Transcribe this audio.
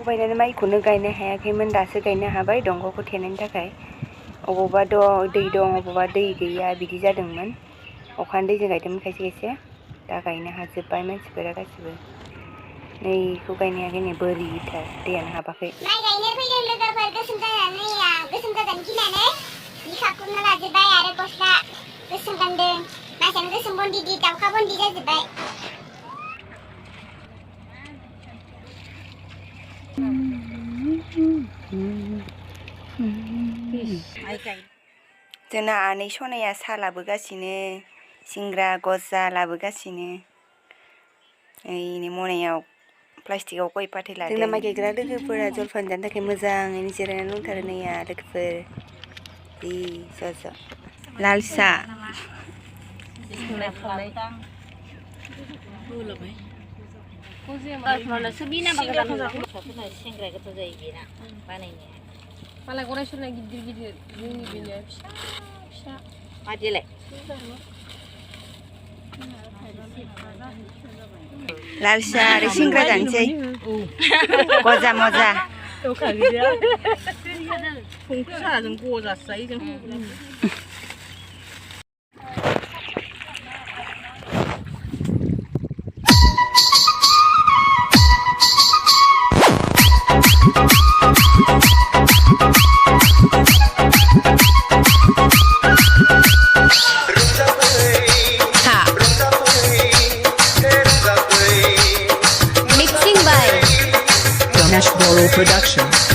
बायनानै माइखौनो गायनो हायाखैमोन दासो गायनो हाबाय दंगखौ थेनायनि थाखाय अबावबा दै दं अबावबा दै गैया बिदि जादोंमोन अखानि दैजों गायदोंमोन खायसे खायसे दा गायनो हाजोब्बाय मानसिफोरा गासिबो नैखौ गायनो हायाखै नै बोरिथार दैयानो हाबाखै माइ गायनो फैदों लोगोफोर गोसोम जानानै गोसोम जाजानो गिनानै बिखाखौनो लाजोब्बाय आरो गस्ला गोसोम गानदों मानसियानो गोसोम बन्दिदि दाउखा बन्दि जाजोब्बाय जोंना आनै सनाया साहा लाबोगासिनो सिंग्रा गजा लाबोगासिनो ओइनै मनायाव प्लास्टिकआव गय फाथै लादों जोंना माइ गायग्रा लोगोफोरा जलफान जानो थाखाय मोजाङैनो जिरायनानै दंथारो नैया लोगोफोर जि ज' लाल साहा मालाय गराय सुरनाय गिदिर गिदिर जोंनि बेनो फिसा फिसा मादिलाय लाल साहा आरो सिंग्रा जानोसै गजा मजा संख्रि साहाजों गजासो जायो जों Production.